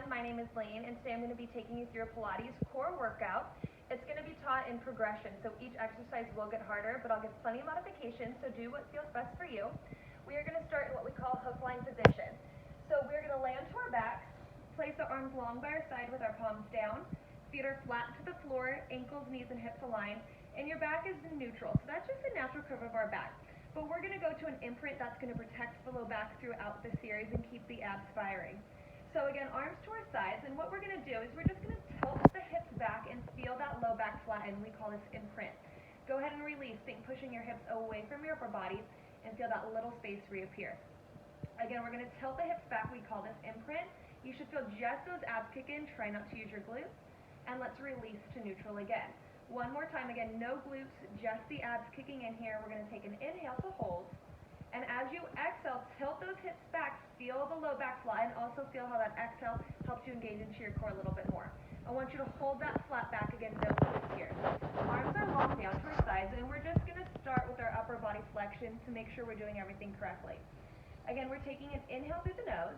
my name is Layne, and today I'm going to be taking you through a Pilates core workout. It's going to be taught in progression, so each exercise will get harder, but I'll give plenty of modifications, so do what feels best for you. We are going to start in what we call hook line position. So we're going to lay onto our backs, place the arms long by our side with our palms down, feet are flat to the floor, ankles, knees, and hips aligned, and your back is in neutral. So that's just the natural curve of our back. But we're going to go to an imprint that's going to protect the low back throughout the series and keep the abs firing. So again, arms to our sides, and what we're going to do is we're just going to tilt the hips back and feel that low back flatten. We call this imprint. Go ahead and release. Think pushing your hips away from your upper body and feel that little space reappear. Again, we're going to tilt the hips back. We call this imprint. You should feel just those abs kick in. Try not to use your glutes. And let's release to neutral again. One more time. Again, no glutes, just the abs kicking in here. We're going to take an inhale to hold. And as you exhale, tilt those hips back, feel the low back flat, and also feel how that exhale helps you engage into your core a little bit more. I want you to hold that flat back again, no twist here. Arms are long down to our sides, and we're just going to start with our upper body flexion to make sure we're doing everything correctly. Again, we're taking an inhale through the nose.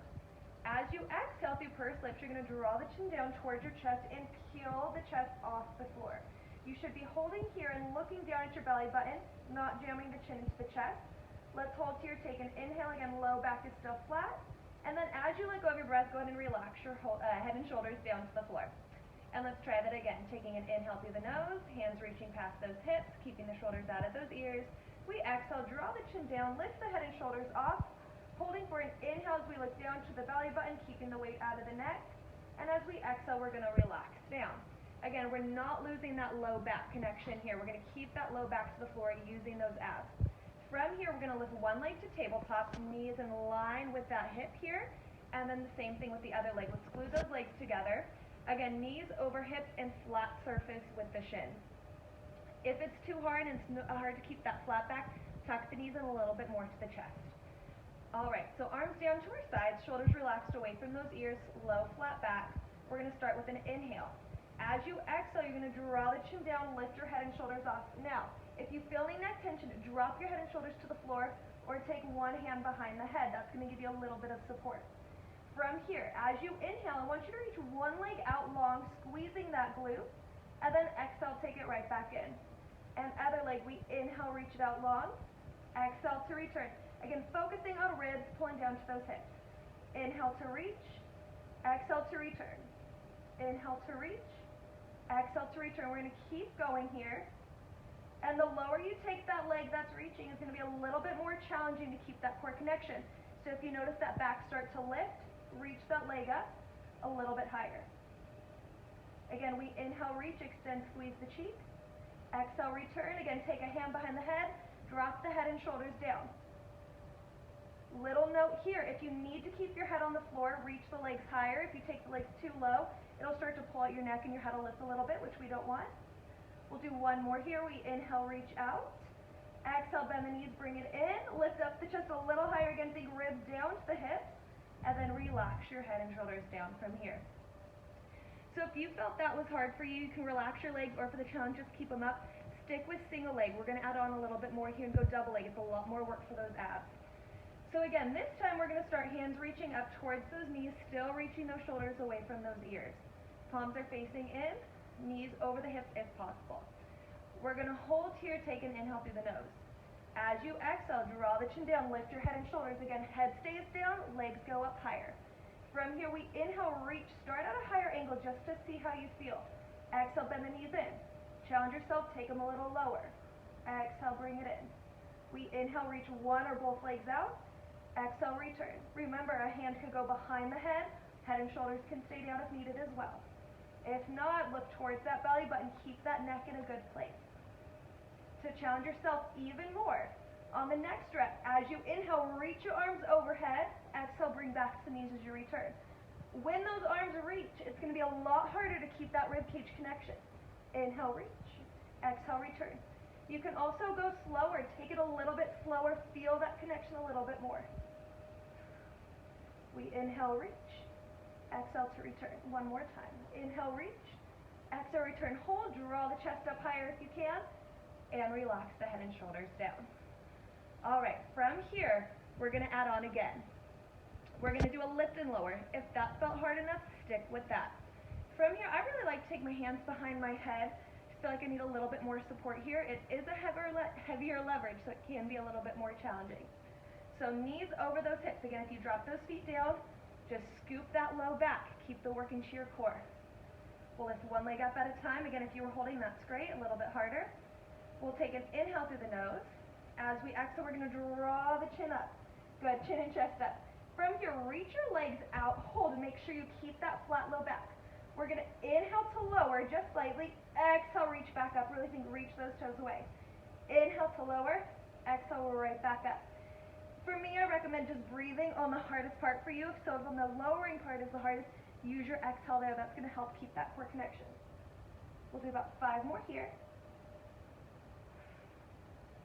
As you exhale through pursed lips, you're going to draw the chin down towards your chest and peel the chest off the floor. You should be holding here and looking down at your belly button, not jamming the chin into the chest. Let's hold here, take an inhale, again, low back is still flat. And then as you let go of your breath, go ahead and relax your head and shoulders down to the floor. And let's try that again, taking an inhale through the nose, hands reaching past those hips, keeping the shoulders out of those ears. We exhale, draw the chin down, lift the head and shoulders off, holding for an inhale as we look down to the belly button, keeping the weight out of the neck. And as we exhale, we're going to relax down. Again, we're not losing that low back connection here. We're going to keep that low back to the floor using those abs. From here, we're going to lift one leg to tabletop, knees in line with that hip here, and then the same thing with the other leg. Let's glue those legs together. Again, knees over hips and flat surface with the shins. If it's too hard and it's hard to keep that flat back, tuck the knees in a little bit more to the chest. All right, so arms down to our sides, shoulders relaxed away from those ears, low flat back. We're going to start with an inhale. As you exhale, you're going to draw the chin down, lift your head and shoulders off. Now, if you feel any neck tension, drop your head and shoulders to the floor or take one hand behind the head. That's going to give you a little bit of support. From here, as you inhale, I want you to reach one leg out long, squeezing that glute, and then exhale, take it right back in. And other leg, we inhale, reach it out long, exhale to return. Again, focusing on ribs, pulling down to those hips. Inhale to reach, exhale to return. Inhale to reach, exhale to return. We're going to keep going here. And the lower you take that leg that's reaching, it's going to be a little bit more challenging to keep that core connection. So if you notice that back start to lift, reach that leg up a little bit higher. Again, we inhale, reach, extend, squeeze the cheek. Exhale, return. Again, take a hand behind the head, drop the head and shoulders down. Little note here, if you need to keep your head on the floor, reach the legs higher. If you take the legs too low, it'll start to pull out your neck and your head will lift a little bit, which we don't want. We'll do one more here. We inhale, reach out. Exhale, bend the knees, bring it in. Lift up the chest a little higher again, think ribs down to the hips. And then relax your head and shoulders down from here. So if you felt that was hard for you, you can relax your legs, or for the challenge, just keep them up. Stick with single leg. We're going to add on a little bit more here and go double leg. It's a lot more work for those abs. So again, this time we're going to start hands reaching up towards those knees, still reaching those shoulders away from those ears. Palms are facing in. Knees over the hips if possible. We're going to hold here, take an inhale through the nose. As you exhale, draw the chin down, lift your head and shoulders. Again, head stays down, legs go up higher. From here, we inhale, reach, start at a higher angle just to see how you feel. Exhale, bend the knees in. Challenge yourself, take them a little lower. Exhale, bring it in. We inhale, reach one or both legs out. Exhale, return. Remember, a hand could go behind the head and shoulders can stay down if needed as well. If not, look towards that belly button. Keep that neck in a good place. To challenge yourself even more, on the next stretch, as you inhale, reach your arms overhead. Exhale, bring back to the knees as you return. When those arms reach, it's going to be a lot harder to keep that ribcage connection. Inhale, reach. Exhale, return. You can also go slower. Take it a little bit slower. Feel that connection a little bit more. We inhale, reach. Exhale to return. One more time. Inhale, reach. Exhale, return. Hold. Draw the chest up higher if you can. And relax the head and shoulders down. All right. From here, we're going to add on again. We're going to do a lift and lower. If that felt hard enough, stick with that. From here, I really like to take my hands behind my head. I feel like I need a little bit more support here. It is a heavier leverage, so it can be a little bit more challenging. So knees over those hips. Again, if you drop those feet down, just scoop that low back. Keep the work into your core. We'll lift one leg up at a time. Again, if you were holding, that's great. A little bit harder. We'll take an inhale through the nose. As we exhale, we're going to draw the chin up. Good, chin and chest up. From here, reach your legs out, hold, and make sure you keep that flat low back. We're going to inhale to lower just slightly. Exhale, reach back up. Really think reach those toes away. Inhale to lower. Exhale, we're right back up. For me, I recommend just breathing on the hardest part for you. So if on the lowering part is the hardest, use your exhale there. That's going to help keep that core connection. We'll do about 5 more here.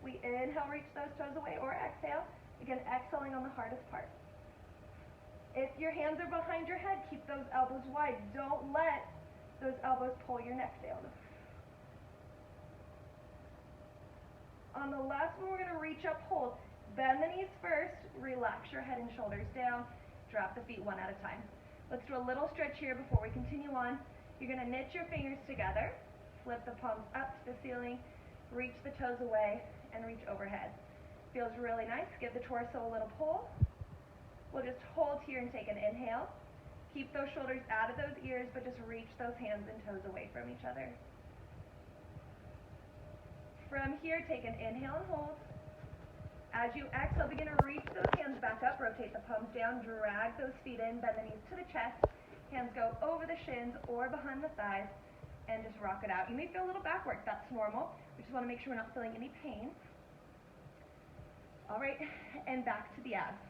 We inhale, reach those toes away, or exhale. Again, exhaling on the hardest part. If your hands are behind your head, keep those elbows wide. Don't let those elbows pull your neck down. On the last one, we're going to reach up, hold. Bend the knees first, relax your head and shoulders down, drop the feet one at a time. Let's do a little stretch here before we continue on. You're going to knit your fingers together, flip the palms up to the ceiling, reach the toes away, and reach overhead. Feels really nice. Give the torso a little pull. We'll just hold here and take an inhale. Keep those shoulders out of those ears, but just reach those hands and toes away from each other. From here, take an inhale and hold. As you exhale, begin to reach those hands back up. Rotate the palms down, drag those feet in, bend the knees to the chest. Hands go over the shins or behind the thighs, and just rock it out. You may feel a little back work. That's normal. We just want to make sure we're not feeling any pain. All right, and back to the abs.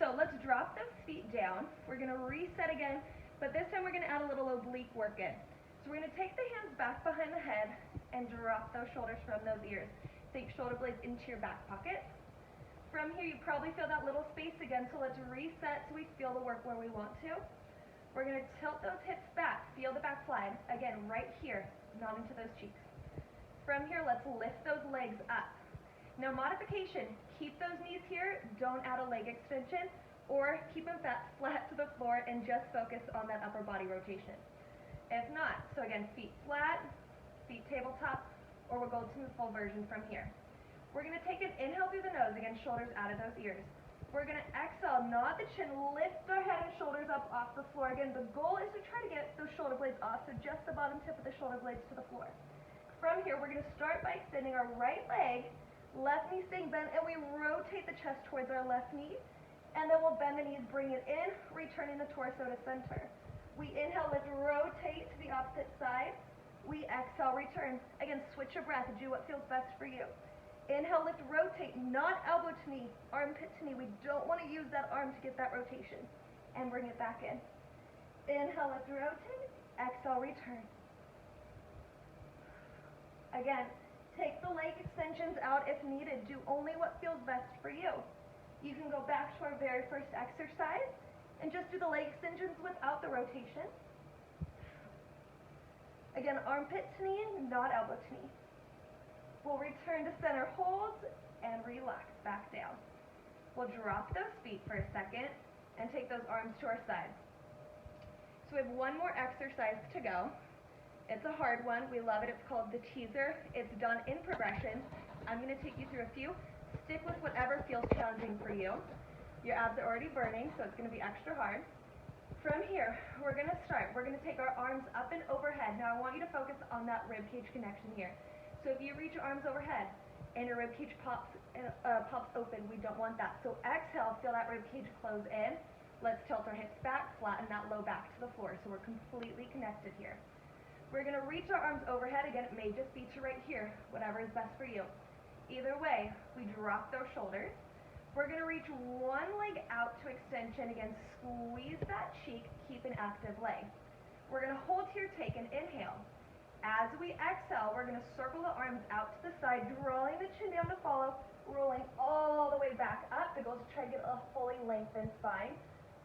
So let's drop those feet down. We're going to reset again, but this time we're going to add a little oblique work in. So we're going to take the hands back behind the head and drop those shoulders from those ears. Take shoulder blades into your back pocket. From here, you probably feel that little space again, so let's reset so we feel the work where we want to. We're going to tilt those hips back. Feel the back slide. Again, right here, not into those cheeks. From here, let's lift those legs up. Now, modification, keep those knees here. Don't add a leg extension, or keep them flat to the floor and just focus on that upper body rotation. If not, so again, feet flat, feet tabletop, or we'll go to the full version from here. We're going to take an inhale through the nose. Again, shoulders out of those ears. We're going to exhale, nod the chin, lift our head and shoulders up off the floor. Again, the goal is to try to get those shoulder blades off, so just the bottom tip of the shoulder blades to the floor. From here, we're going to start by extending our right leg, left knee staying bent, and we rotate the chest towards our left knee. And then we'll bend the knees, bring it in, returning the torso to center. We inhale, lift, rotate to the opposite side. We exhale, return. Again, switch your breath. Do what feels best for you. Inhale, lift, rotate, not elbow to knee, armpit to knee. We don't want to use that arm to get that rotation. And bring it back in. Inhale, lift, rotate. Exhale, return. Again, take the leg extensions out if needed. Do only what feels best for you. You can go back to our very first exercise and just do the leg extensions without the rotation. Again, armpit to knee, not elbow to knee. We'll return to center holds and relax back down. We'll drop those feet for a second and take those arms to our sides. So we have one more exercise to go. It's a hard one. We love it. It's called the teaser. It's done in progression. I'm going to take you through a few. Stick with whatever feels challenging for you. Your abs are already burning, so it's going to be extra hard. From here, we're going to start. We're going to take our arms up and overhead. Now I want you to focus on that rib cage connection here. So if you reach your arms overhead and your rib cage pops open, we don't want that. So exhale, feel that rib cage close in. Let's tilt our hips back, flatten that low back to the floor so we're completely connected here. We're going to reach our arms overhead. Again, it may just be to right here, whatever is best for you. Either way, we drop those shoulders. We're going to reach one leg out to extension. Again, squeeze that cheek, keep an active leg. We're going to hold here, take an inhale. As we exhale, we're going to circle the arms out to the side, drawing the chin down to follow, rolling all the way back up. The goal is to try to get a fully lengthened spine.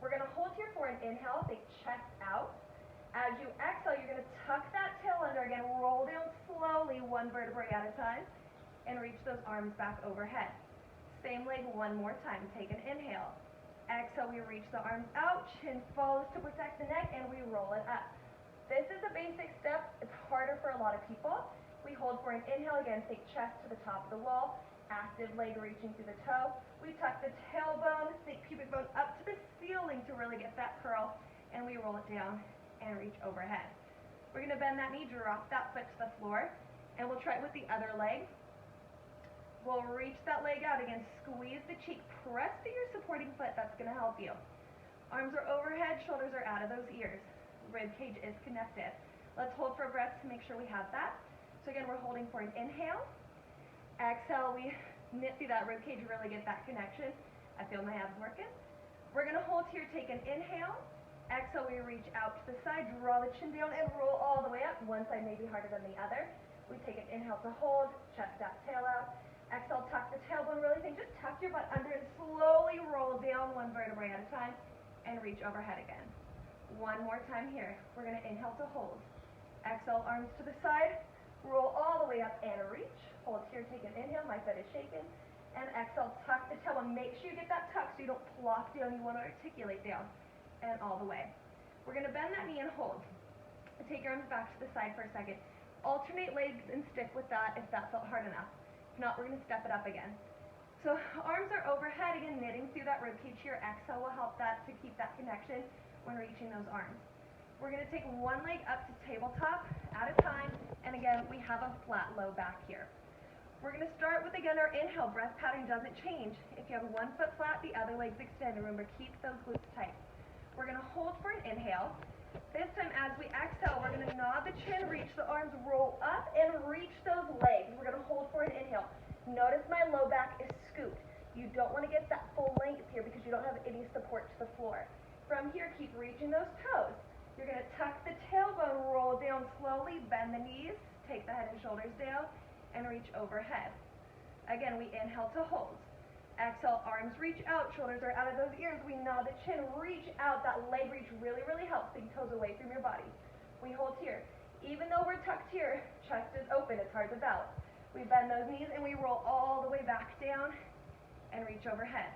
We're going to hold here for an inhale, think chest out. As you exhale, you're going to tuck that tail under. Again, roll down slowly, one vertebrae at a time, and reach those arms back overhead. Same leg one more time. Take an inhale. Exhale, we reach the arms out, chin follows to protect the neck, and we roll it up. This is a basic step. It's harder for a lot of people. We hold for an inhale. Again, take chest to the top of the wall. Active leg reaching through the toe. We tuck the tailbone, take pubic bone up to the ceiling to really get that curl, and we roll it down and reach overhead. We're going to bend that knee, drop that foot to the floor, and we'll try it with the other leg. We'll reach that leg out again, squeeze the cheek, press to your supporting foot. That's going to help you. Arms are overhead, shoulders are out of those ears. Rib cage is connected. Let's hold for a breath to make sure we have that. So again, we're holding for an inhale. Exhale, we knit through that rib cage, really get that connection. I feel my abs working. We're going to hold here, take an inhale. Exhale, we reach out to the side, draw the chin down, and roll all the way up. One side may be harder than the other. We take an inhale to hold, chest out, tail out. Exhale, tuck the tailbone, really think, just tuck your butt under and slowly roll down one vertebrae at a time and reach overhead again. One more time here. We're going to inhale to hold. Exhale, arms to the side, roll all the way up and reach. Hold here, take an inhale, my foot is shaking. And exhale, tuck the tailbone. Make sure you get that tuck so you don't plop down, you want to articulate down. And all the way. We're going to bend that knee and hold. Take your arms back to the side for a second. Alternate legs and stick with that if that felt hard enough. If not, we're going to step it up again. So arms are overhead, again, knitting through that rib cage here. Exhale will help that to keep that connection when reaching those arms. We're going to take one leg up to tabletop at a time, and again, we have a flat low back here. We're going to start with, again, our inhale. Breath pattern doesn't change. If you have one foot flat, the other leg's extended. Remember, keep those glutes tight. We're going to hold for an inhale. This time, as we exhale, we're going to nod the chin, reach the arms, roll up, and reach those legs. We're going to hold for an inhale. Notice my low back is scooped. You don't want to get that full length here because you don't have any support to the floor. From here, keep reaching those toes. You're going to tuck the tailbone, roll down slowly, bend the knees, take the head and shoulders down, and reach overhead. Again, we inhale to hold. Exhale, arms reach out, shoulders are out of those ears. We nod the chin, reach out. That leg reach really, really helps. Big toes away from your body. We hold here. Even though we're tucked here, chest is open. It's hard to balance. We bend those knees and we roll all the way back down and reach overhead.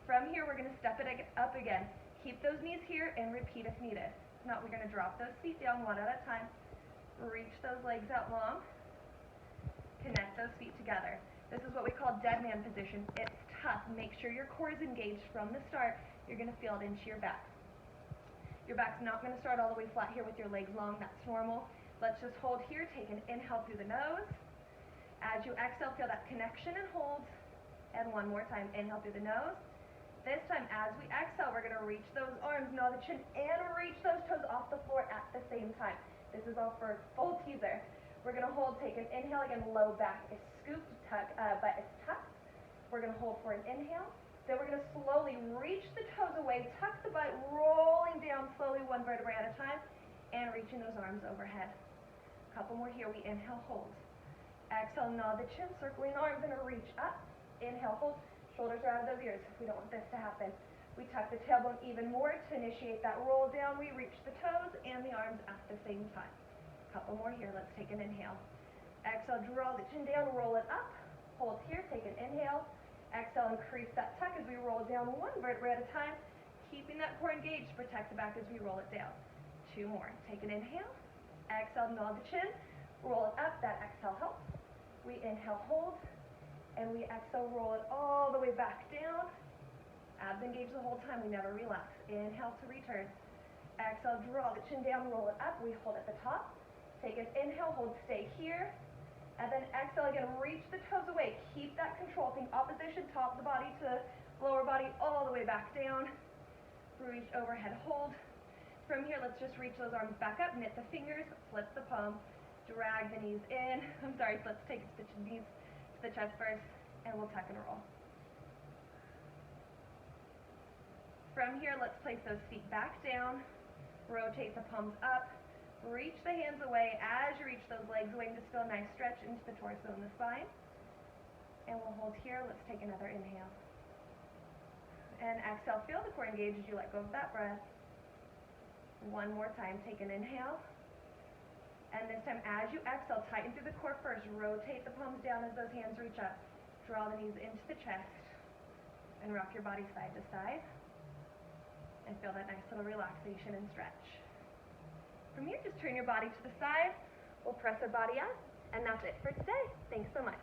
From here, we're going to step it up again. Keep those knees here and repeat if needed. If not, we're going to drop those feet down one at a time. Reach those legs out long. Connect those feet together. This is what we call dead man position. It's tough. Make sure your core is engaged from the start. You're going to feel it into your back. Your back's not going to start all the way flat here with your legs long. That's normal. Let's just hold here. Take an inhale through the nose. As you exhale, feel that connection and hold. And one more time, inhale through the nose. This time, as we exhale, we're going to reach those arms, nod the chin, and reach those toes off the floor at the same time. This is all for full teaser. We're going to hold, take an inhale, again, low back is scooped, butt is tucked. We're going to hold for an inhale. Then we're going to slowly reach the toes away, tuck the butt, rolling down slowly one vertebrae at a time, and reaching those arms overhead. A couple more here. We inhale, hold. Exhale, nod the chin, circling arms, and reach up. Inhale, hold. Shoulders are out of those ears. We don't want this to happen. We tuck the tailbone even more to initiate that roll down. We reach the toes and the arms at the same time. Couple more here. Let's take an inhale. Exhale, draw the chin down, roll it up. Hold here, take an inhale. Exhale, increase that tuck as we roll down one vertebrae at a time, keeping that core engaged. Protect the back as we roll it down. Two more. Take an inhale. Exhale, nod the chin, roll it up. That exhale helps. We inhale, hold, and we exhale, roll it all the way back down. Abs engaged the whole time. We never relax. Inhale to return. Exhale, draw the chin down, roll it up. We hold at the top. Take an inhale, hold, stay here. And then exhale again, reach the toes away. Keep that control. Think opposition, top of the body to lower body, all the way back down. Reach overhead, hold. From here, let's just reach those arms back up, knit the fingers, flip the palm, drag the knees in. Let's take the knees to the chest first, and we'll tuck and roll. From here, let's place those feet back down, rotate the palms up. Reach the hands away. As you reach those legs away, just feel a nice stretch into the torso and the spine. And we'll hold here. Let's take another inhale. And exhale. Feel the core engage as you let go of that breath. One more time. Take an inhale. And this time, as you exhale, tighten through the core first. Rotate the palms down as those hands reach up. Draw the knees into the chest. And rock your body side to side. and feel that nice little relaxation and stretch. From here, just turn your body to the side. We'll press our body up, and that's it for today. Thanks so much.